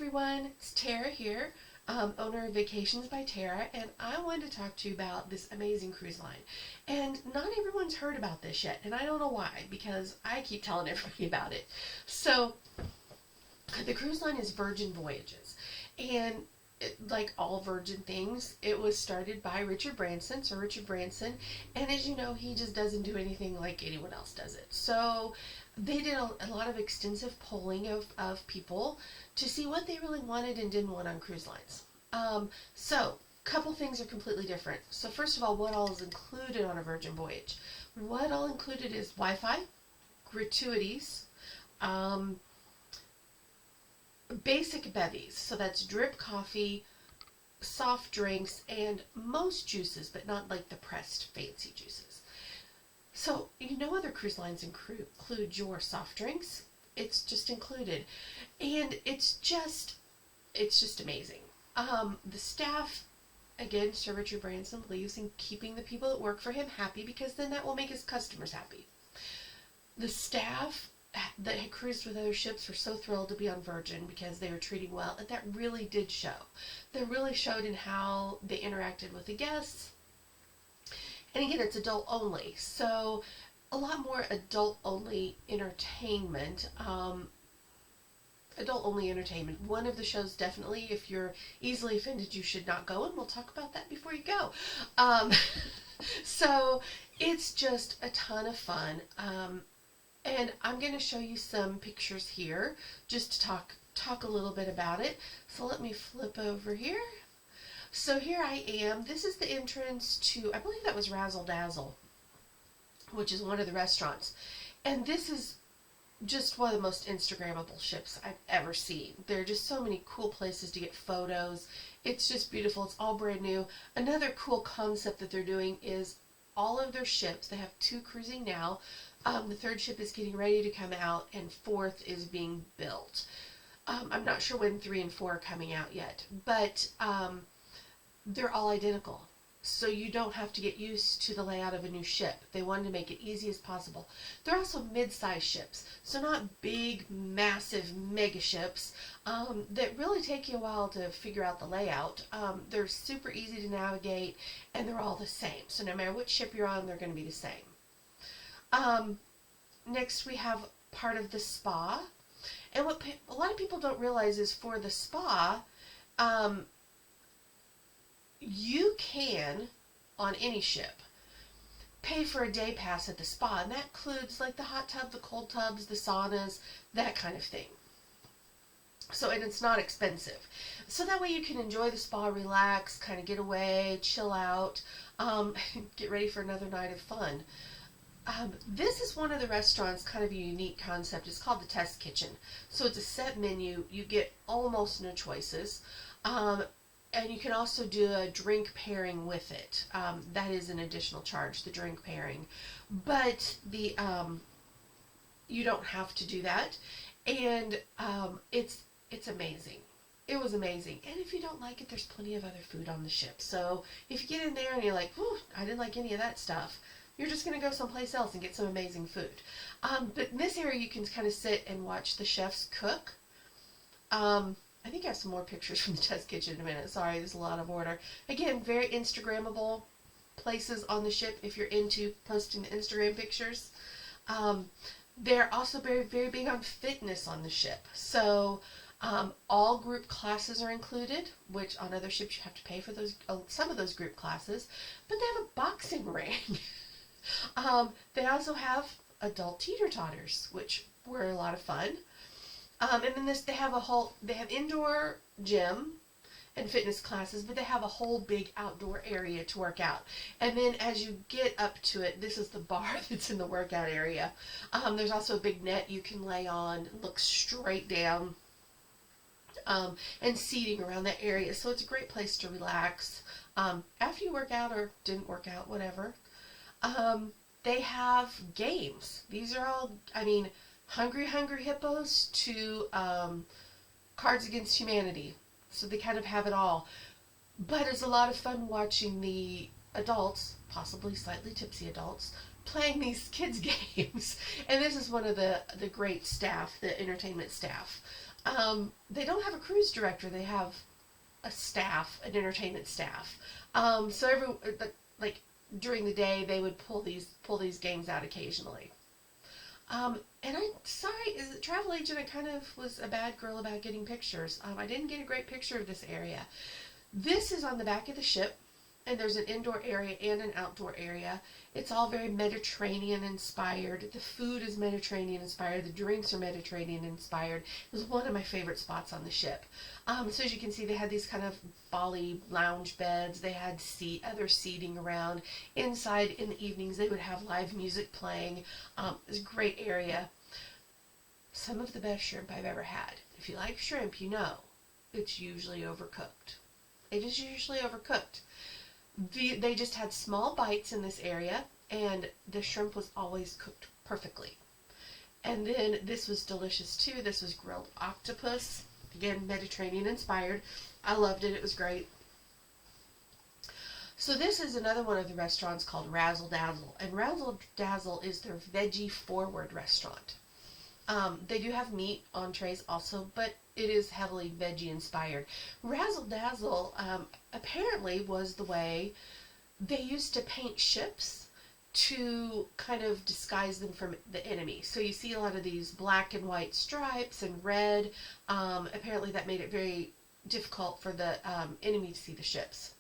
everyone, it's Tara here, owner of Vacations by Tara, and I wanted to talk to you about this amazing cruise line. And not everyone's heard about this yet, and I don't know why, because I keep telling everybody about it. So, the cruise line is Virgin Voyages, and like all Virgin things, it was started by Richard Branson, Sir Richard Branson, and as you know, he just doesn't do anything like anyone else does it. So they did a lot of extensive polling of people to see what they really wanted and didn't want on cruise lines. So couple things are completely different. So first of all, what all is included on a Virgin Voyage? What all included is Wi-Fi, gratuities, basic bevies, so that's drip coffee, soft drinks, and most juices, but not like the pressed fancy juices. So other cruise lines include your soft drinks. It's just included, and it's just amazing. The staff, again, Sir Richard Branson believes in keeping the people that work for him happy, because then that will make his customers happy. The staff that had cruised with other ships were so thrilled to be on Virgin because they were treating well, and that really did show. That really showed in how they interacted with the guests. And again, it's adult only, so a lot more adult only entertainment. One of the shows, definitely, if you're easily offended, you should not go, and we'll talk about that before you go. So it's just a ton of fun. And I'm going to show you some pictures here just to talk a little bit about it. So let me flip over here. So here I am. This is the entrance to, I believe that was Razzle Dazzle, which is one of the restaurants. And this is just one of the most Instagrammable ships I've ever seen. There are just so many cool places to get photos. It's just beautiful. It's all brand new. Another cool concept that they're doing is all of their ships, they have 2 cruising now. The 3rd ship is getting ready to come out, and 4th is being built. I'm not sure when 3 and 4 are coming out yet, but they're all identical. So you don't have to get used to the layout of a new ship. They wanted to make it easy as possible. They're also mid-sized ships, so not big, massive mega ships that really take you a while to figure out the layout. They're super easy to navigate, and they're all the same. So no matter which ship you're on, they're going to be the same. Next we have part of the spa, and what a lot of people don't realize is for the spa, you can, on any ship, pay for a day pass at the spa, and that includes like the hot tub, the cold tubs, the saunas, that kind of thing. So, and it's not expensive. So that way you can enjoy the spa, relax, kind of get away, chill out, get ready for another night of fun. This is one of the restaurants, kind of a unique concept. It's called the Test Kitchen. So it's a set menu. You get almost no choices. And you can also do a drink pairing with it. That is an additional charge, the drink pairing. But the you don't have to do that. And it's amazing. It was amazing. And if you don't like it, there's plenty of other food on the ship. So if you get in there and you're like, whew, I didn't like any of that stuff, you're just going to go someplace else and get some amazing food. But in this area, you can kind of sit and watch the chefs cook. I think I have some more pictures from the test kitchen in a minute. Sorry, there's a lot of order. Again, very Instagrammable places on the ship if you're into posting the Instagram pictures. They're also very, very big on fitness on the ship. So all group classes are included, which on other ships you have to pay for those, some of those group classes. But they have a boxing ring. They also have adult teeter-totters, which were a lot of fun. And then they have indoor gym and fitness classes, but they have a whole big outdoor area to work out. And then as you get up to it, this is the bar that's in the workout area. There's also a big net you can lay on, look straight down, and seating around that area. So it's a great place to relax after you work out or didn't work out, whatever. They have games. These are all, Hungry Hippos to Cards Against Humanity. So they kind of have it all. But it's a lot of fun watching the adults, possibly slightly tipsy adults, playing these kids games. And this is one of the great staff, the entertainment staff. They don't have a cruise director. They have a staff, an entertainment staff. So like during the day, they would pull these games out occasionally. And I'm sorry, as a travel agent, I kind of was a bad girl about getting pictures. I didn't get a great picture of this area. This is on the back of the ship, and there's an indoor area and an outdoor area. It's all very Mediterranean inspired. The food is Mediterranean inspired. The drinks are Mediterranean inspired. It was one of my favorite spots on the ship. So as you can see, they had these kind of Bali lounge beds. They had other seating around. Inside in the evenings, they would have live music playing. It was a great area. Some of the best shrimp I've ever had. If you like shrimp, you know it's usually overcooked. It is usually overcooked. They just had small bites in this area, and the shrimp was always cooked perfectly. And then this was delicious too. This was grilled octopus. Again, Mediterranean inspired. I loved it. It was great. So this is another one of the restaurants called Razzle Dazzle. And Razzle Dazzle is their veggie forward restaurant. They do have meat entrees also, but it is heavily veggie inspired. Razzle Dazzle apparently was the way they used to paint ships to kind of disguise them from the enemy. So you see a lot of these black and white stripes and red. Apparently that made it very difficult for the enemy to see the ships.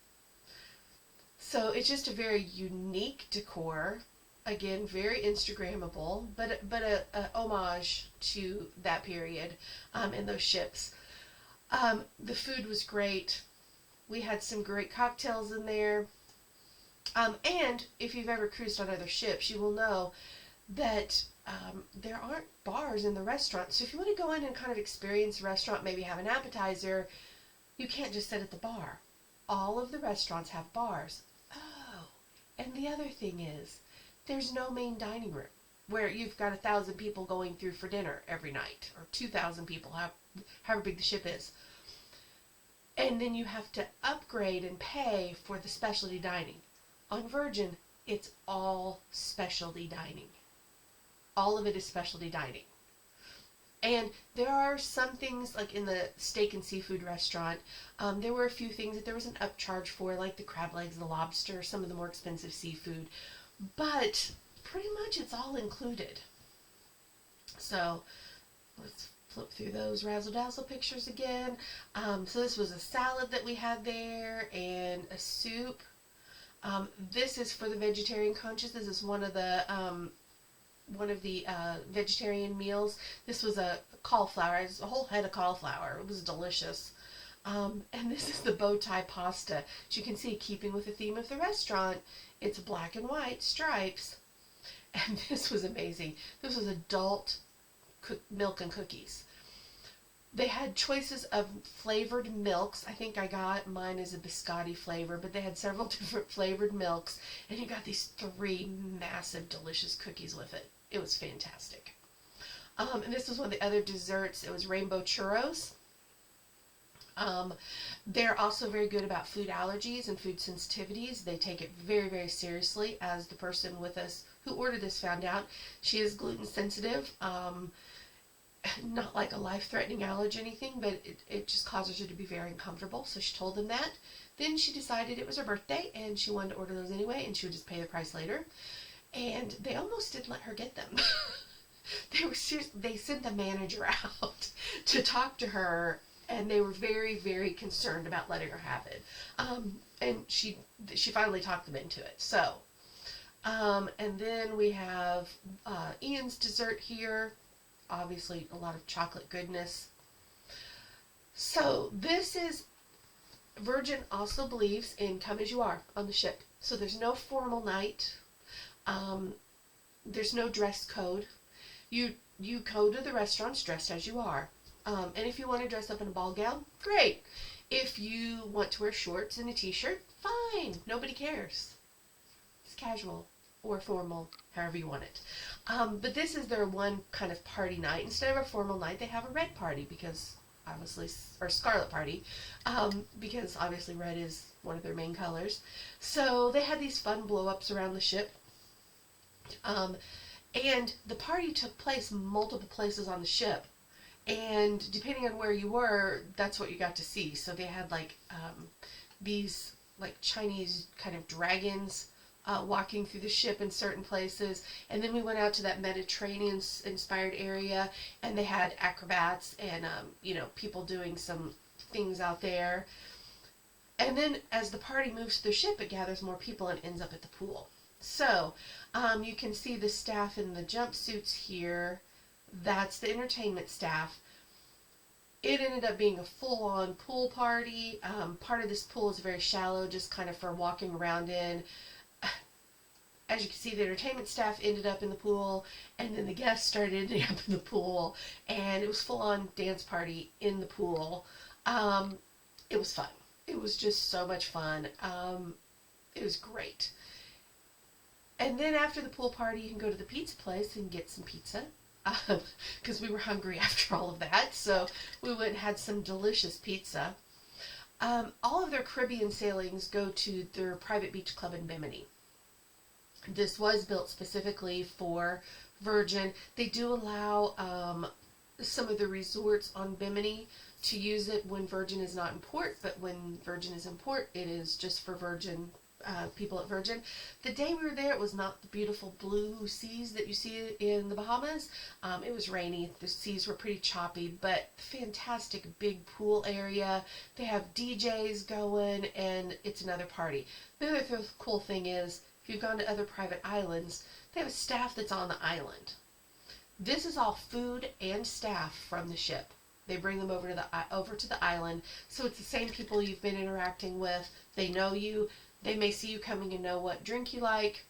So it's just a very unique decor. Again, very Instagrammable, but a homage to that period and those ships. The food was great. We had some great cocktails in there. And if you've ever cruised on other ships, you will know that there aren't bars in the restaurant. So if you want to go in and kind of experience a restaurant, maybe have an appetizer, you can't just sit at the bar. All of the restaurants have bars. Oh, and the other thing is, there's no main dining room where you've got 1,000 people going through for dinner every night, or 2,000 people, however big the ship is. And then you have to upgrade and pay for the specialty dining. On Virgin, it's all specialty dining. All of it is specialty dining. And there are some things, like in the steak and seafood restaurant, there were a few things that there was an upcharge for, like the crab legs, the lobster, some of the more expensive seafood. But pretty much it's all included. So let's flip through those Razzle Dazzle pictures again. So this was a salad that we had there and a soup. This is for the vegetarian conscious. This is one of the vegetarian meals. This was a cauliflower. It was a whole head of cauliflower. It was delicious. And this is the bow tie pasta. As you can see, keeping with the theme of the restaurant, it's black and white stripes. And this was amazing. This was adult milk and cookies. They had choices of flavored milks. I think I got mine as a biscotti flavor, but they had several different flavored milks. And you got these 3 massive, delicious cookies with it. It was fantastic. And this was one of the other desserts. It was rainbow churros. They're also very good about food allergies and food sensitivities. They take it very, very seriously. As the person with us who ordered this found out, she is gluten sensitive. Not like a life-threatening allergy or anything, but it just causes her to be very uncomfortable. So she told them that. Then she decided it was her birthday and she wanted to order those anyway, and she would just pay the price later. And they almost didn't let her get them. They sent the manager out to talk to her, and they were very, very concerned about letting her have it. And she finally talked them into it. So, and then we have Ian's dessert here. Obviously, a lot of chocolate goodness. So this is, Virgin also believes in come as you are on the ship. So there's no formal night. There's no dress code. You go to the restaurants dressed as you are. And if you want to dress up in a ball gown, great. If you want to wear shorts and a t-shirt, fine. Nobody cares. It's casual or formal, however you want it. But this is their one kind of party night. Instead of a formal night, they have a red party because obviously, or scarlet party, because obviously red is one of their main colors. So they had these fun blow-ups around the ship. Um, and the party took place multiple places on the ship. And depending on where you were, that's what you got to see. So they had like these like Chinese kind of dragons walking through the ship in certain places. And then we went out to that Mediterranean inspired area, and they had acrobats and people doing some things out there. And then as the party moves through the ship, it gathers more people and ends up at the pool. So you can see the staff in the jumpsuits here. That's the entertainment staff. It ended up being a full-on pool party. Part of this pool is very shallow, just kind of for walking around in. As you can see, the entertainment staff ended up in the pool, and then the guests started ending up in the pool, and it was full-on dance party in the pool. It was fun. It was just so much fun. It was great. And then after the pool party, you can go to the pizza place and get some pizza, because we were hungry after all of that. So we went and had some delicious pizza. All of their Caribbean sailings go to their private beach club in Bimini. This was built specifically for Virgin. They do allow some of the resorts on Bimini to use it when Virgin is not in port, but when Virgin is in port, it is just for Virgin people at Virgin. The day we were there, it was not the beautiful blue seas that you see in the Bahamas. It was rainy. The seas were pretty choppy, but fantastic big pool area. They have DJs going, and it's another party. The other cool thing is, if you've gone to other private islands, they have a staff that's on the island. This is all food and staff from the ship. They bring them over to the island, so it's the same people you've been interacting with. They know you. They may see you coming and know what drink you like.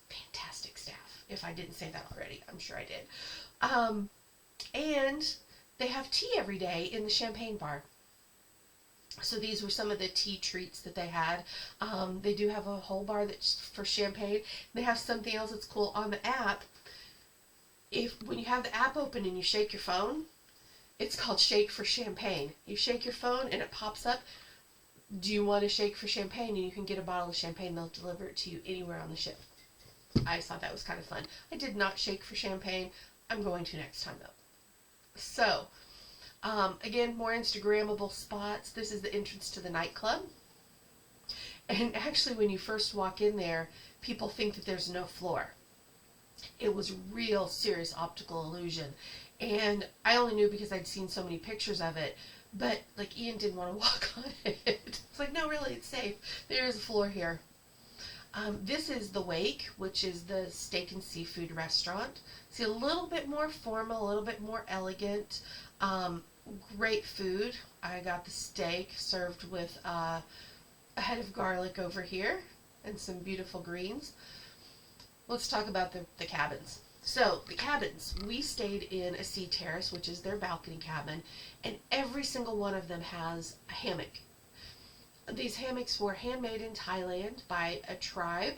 Fantastic staff. If I didn't say that already, I'm sure I did. And they have tea every day in the champagne bar. So these were some of the tea treats that they had. They do have a whole bar that's for champagne. They have something else that's cool on the app. When you have the app open and you shake your phone, it's called Shake for Champagne. You shake your phone and it pops up. Do you want to shake for champagne? And you can get a bottle of champagne. They'll deliver it to you anywhere on the ship. I thought that was kind of fun. I did not shake for champagne. I'm going to next time though. So, again, more Instagrammable spots. This is the entrance to the nightclub. And actually, when you first walk in there, people think that there's no floor. It was real serious optical illusion. And I only knew because I'd seen so many pictures of it. But, like, Ian didn't want to walk on it. It's like, no, really, it's safe. There is a floor here. This is the Wake, which is the steak and seafood restaurant. See, a little bit more formal, a little bit more elegant. Great food. I got the steak served with a head of garlic over here and some beautiful greens. Let's talk about the cabins. So, the cabins, we stayed in a sea terrace, which is their balcony cabin, and every single one of them has a hammock. These hammocks were handmade in Thailand by a tribe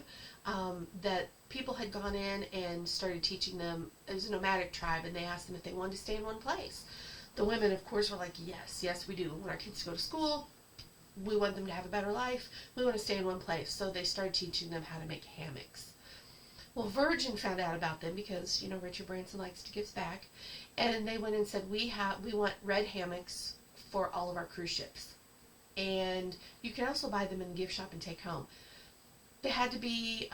that people had gone in and started teaching them. It was a nomadic tribe, and they asked them if they wanted to stay in one place. The women, of course, were like, yes, we do. When our kids go to school, we want them to have a better life. We want to stay in one place. So they started teaching them how to make hammocks. Well, Virgin found out about them because, Richard Branson likes to give back. And they went and said, we want red hammocks for all of our cruise ships. And you can also buy them in the gift shop and take home. They had to be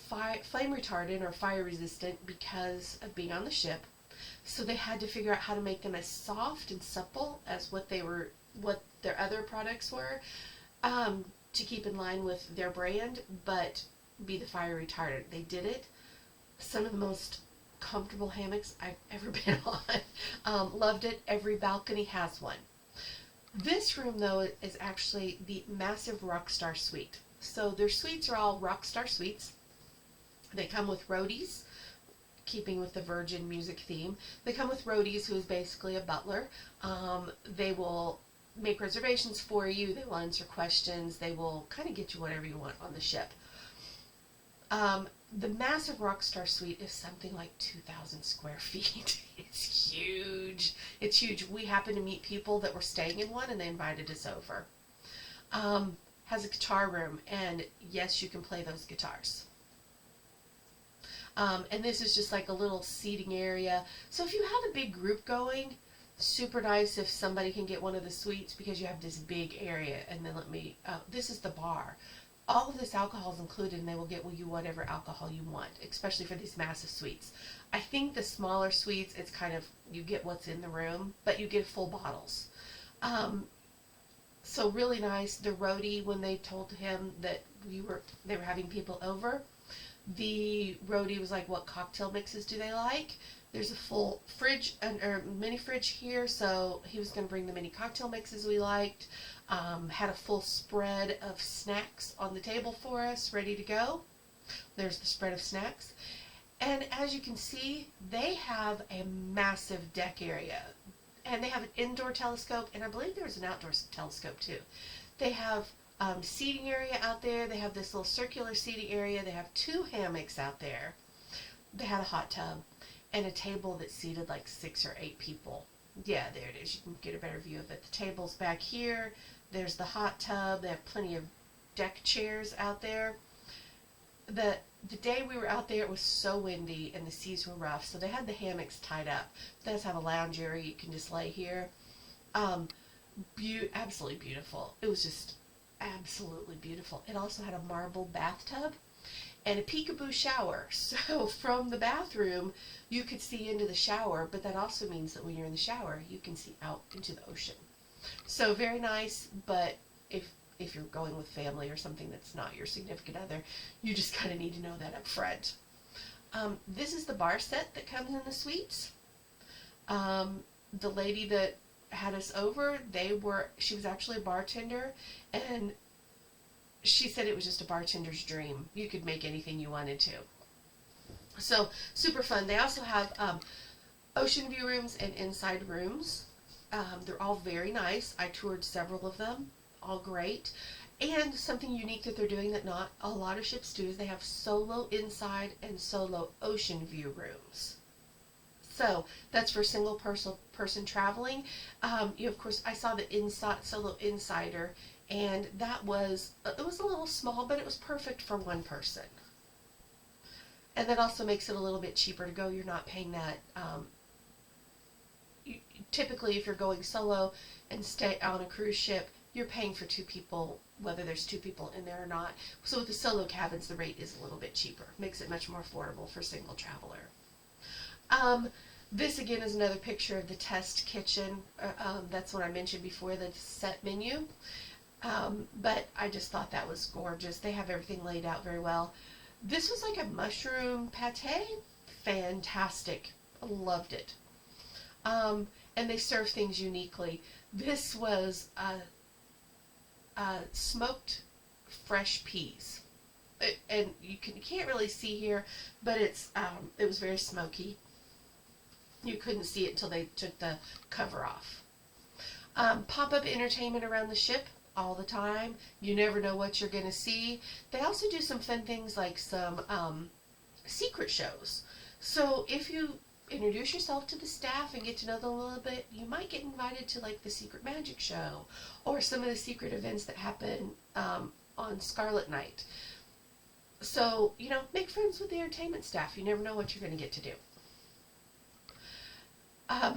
flame retardant or fire resistant because of being on the ship. So they had to figure out how to make them as soft and supple as what their other products were, to keep in line with their brand, but be the fire retardant. They did it. Some of the most comfortable hammocks I've ever been on. Loved it. Every balcony has one. This room, though, is actually the massive Rockstar Suite. So their suites are all Rockstar Suites. They come with roadies, keeping with the Virgin music theme. They come with roadies, who is basically a butler. They will make reservations for you. They will answer questions. They will kind of get you whatever you want on the ship. The massive Rockstar Suite is something like 2,000 square feet. It's huge. It's huge. We happened to meet people that were staying in one, and they invited us over. has a guitar room, and yes, you can play those guitars. And this is just like a little seating area. So if you have a big group going, super nice if somebody can get one of the suites, because you have this big area. And then this is the bar. All of this alcohol is included, and they will get you whatever alcohol you want, especially for these massive suites. I think the smaller suites, it's kind of, you get what's in the room, but you get full bottles. So really nice. The roadie, when they told him that they were having people over, the roadie was like, what cocktail mixes do they like? There's a full fridge, or mini fridge here, so he was going to bring the mini cocktail mixes we liked. Had a full spread of snacks on the table for us, ready to go. There's the spread of snacks. And as you can see, they have a massive deck area. And they have an indoor telescope, and I believe there's an outdoor telescope too. They have seating area out there. They have this little circular seating area. They have 2 hammocks out there. They had a hot tub and a table that seated like 6 or 8 people. Yeah, there it is. You can get a better view of it. The table's back here. There's the hot tub. They have plenty of deck chairs out there. The day we were out there, it was so windy and the seas were rough, so they had the hammocks tied up. They just have a lounge area. You can just lay here. Absolutely beautiful. It was just absolutely beautiful. It also had a marble bathtub and a peekaboo shower. So from the bathroom, you could see into the shower, but that also means that when you're in the shower, you can see out into the ocean. So very nice, but if you're going with family or something that's not your significant other, you just kind of need to know that up front. This is the bar set that comes in the suites. The lady that had us over, she was actually a bartender, and she said it was just a bartender's dream. You could make anything you wanted to. So super fun. They also have ocean view rooms and inside rooms. They're all very nice. I toured several of them. All great. And something unique that they're doing that not a lot of ships do is they have solo inside and solo ocean view rooms. So that's for single person traveling. Of course, I saw the solo insider, and it was a little small, but it was perfect for one person. And that also makes it a little bit cheaper to go. You're not paying that. Typically, if you're going solo and stay on a cruise ship, you're paying for 2 people, whether there's 2 people in there or not. So with the solo cabins, the rate is a little bit cheaper. Makes it much more affordable for single traveler. This again is another picture of the test kitchen. That's what I mentioned before, the set menu. But I just thought that was gorgeous. They have everything laid out very well. This was like a mushroom pate. Fantastic. Loved it. And they serve things uniquely. This was smoked fresh peas, and you can't really see here, but it was very smoky. You couldn't see it until they took the cover off. Pop-up entertainment around the ship all the time. You never know what you're going to see. They also do some fun things like some secret shows. So if you introduce yourself to the staff and get to know them a little bit, you might get invited to like the secret magic show or some of the secret events that happen on Scarlet Night. So, make friends with the entertainment staff. You never know what you're going to get to do.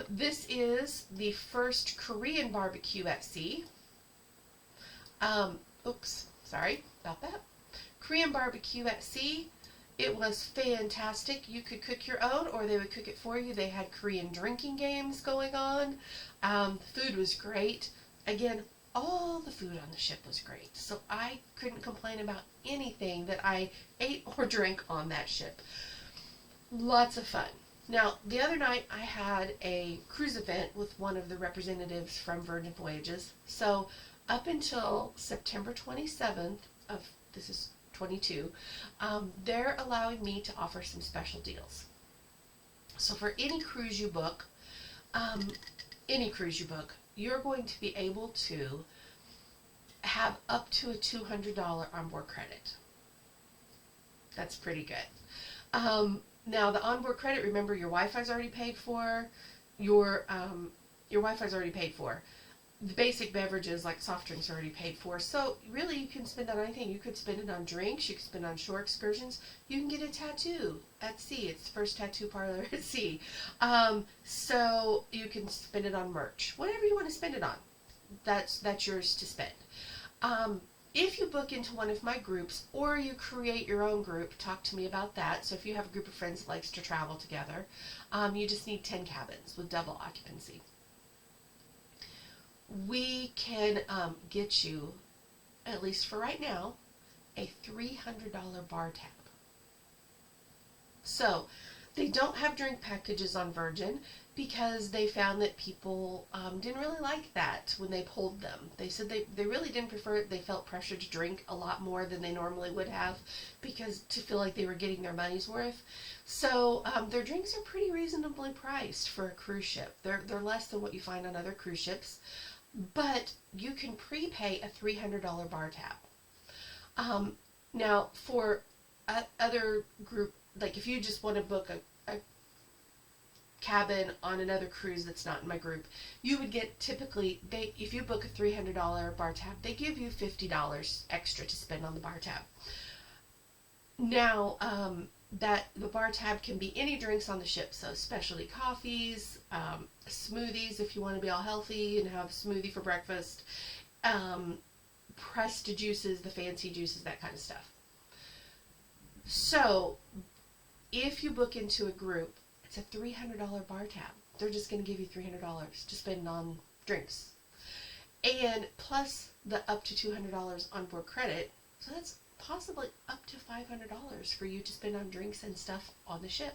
This is the first Korean barbecue at sea. Oops, sorry about that. Korean barbecue at sea. It was fantastic. You could cook your own, or they would cook it for you. They had Korean drinking games going on. The food was great. Again, all the food on the ship was great. So I couldn't complain about anything that I ate or drank on that ship. Lots of fun. Now, the other night I had a cruise event with one of the representatives from Virgin Voyages. So up until September 27th of, this is 22, they're allowing me to offer some special deals. So for any cruise you book, you're going to be able to have up to a $200 onboard credit. That's pretty good. Now the onboard credit, remember your Wi-Fi's already paid for. Your Wi-Fi's already paid for. the basic beverages like soft drinks are already paid for. So really you can spend it on anything. You could spend it on drinks. You could spend it on shore excursions. You can get a tattoo at sea. It's the first tattoo parlor at sea. So you can spend it on merch. Whatever you want to spend it on. That's yours to spend. If you book into one of my groups or you create your own group, talk to me about that. So if you have a group of friends that likes to travel together, you just need 10 cabins with double occupancy. We can get you, at least for right now, a $300 bar tab. So they don't have drink packages on Virgin because they found that people didn't really like that when they pulled them. They said they really didn't prefer it. They felt pressure to drink a lot more than they normally would have because to feel like they were getting their money's worth. So their drinks are pretty reasonably priced for a cruise ship. They're less than what you find on other cruise ships. But you can prepay a $300 bar tab. Now, for other group, like if you just want to book a cabin on another cruise that's not in my group, you would get typically, if you book a $300 bar tab, they give you $50 extra to spend on the bar tab. Now, that the bar tab can be any drinks on the ship, so specialty coffees, smoothies if you want to be all healthy and have a smoothie for breakfast, pressed juices, the fancy juices, that kind of stuff. So if you book into a group, it's a $300 bar tab. They're just going to give you $300 to spend on drinks, and plus the up to $200 onboard credit, so that's possibly up to $500 for you to spend on drinks and stuff on the ship.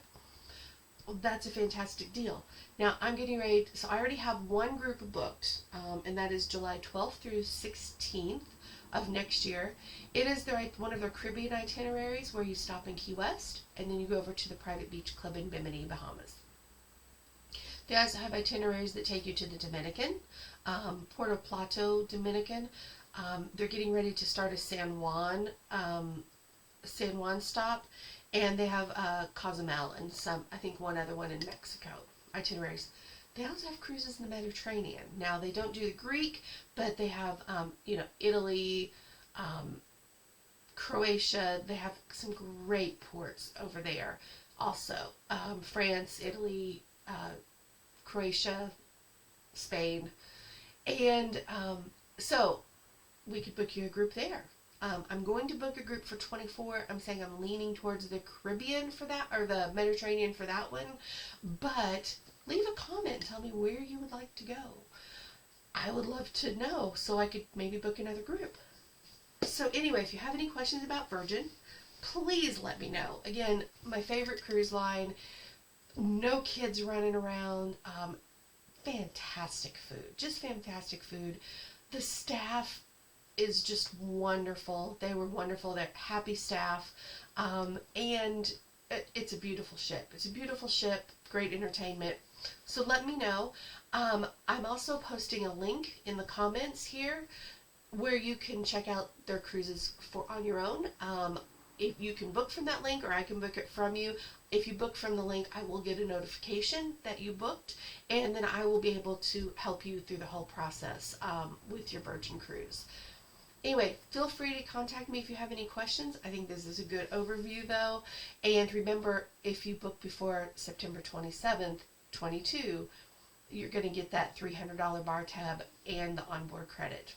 Well, that's a fantastic deal. Now I'm getting ready, so I already have one group booked, and that is July 12th through 16th of next year. It is one of their Caribbean itineraries where you stop in Key West and then you go over to the private beach club in Bimini, Bahamas. They also have itineraries that take you to the Dominican, Puerto Plata, Dominican. They're getting ready to start a San Juan stop, and they have Cozumel and I think one other one in Mexico itineraries. They also have cruises in the Mediterranean. Now they don't do the Greek, but they have Italy, Croatia. They have some great ports over there. Also, France, Italy, Croatia, Spain, and so we could book you a group there. I'm going to book a group for 24. I'm saying I'm leaning towards the Caribbean for that, or the Mediterranean for that one. But leave a comment and tell me where you would like to go. I would love to know so I could maybe book another group. So anyway, if you have any questions about Virgin, please let me know. Again, my favorite cruise line. No kids running around. Fantastic food. Just fantastic food. The staff is just wonderful. They were wonderful. They're happy staff. And it's a beautiful ship. It's a beautiful ship. Great entertainment. So let me know. I'm also posting a link in the comments here where you can check out their cruises on your own. If you can book from that link, or I can book it from you. If you book from the link, I will get a notification that you booked, and then I will be able to help you through the whole process with your Virgin cruise. Anyway, feel free to contact me if you have any questions. I think this is a good overview though. And remember, if you book before September 27th, 22, you're going to get that $300 bar tab and the onboard credit.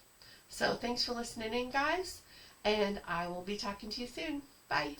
So thanks for listening in, guys, and I will be talking to you soon. Bye.